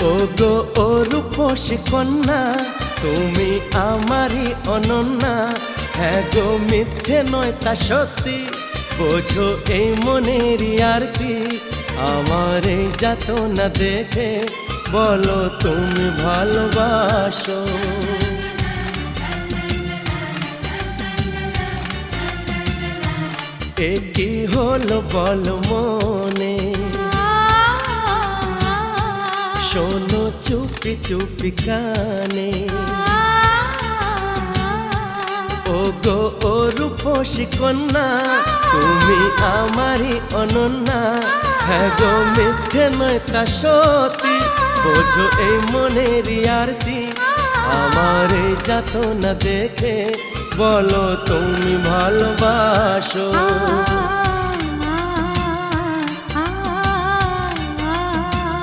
ও গো ও রূপসী কন্যা, তুমি আমারই অনন্যা। হ্যাঁ গো মিথ্যে নয় তা সত্যি, বোঝো এই মনের আরতি। আমার এই যাতনা দেখে বলো তুমি ভালোবাসো। এ কি হলো বলো মনে, শোনো চুপি চুপি কানে। ও গো ও রূপসী কন্যা, তুমি আমারই অনন্যা। হ্যাঁ গো মিথ্যে নয় তা সত্যি, বোঝো এই মনের আরতি। আমার এই যাতনা দেখে বলো তুমি ভালোবাসো।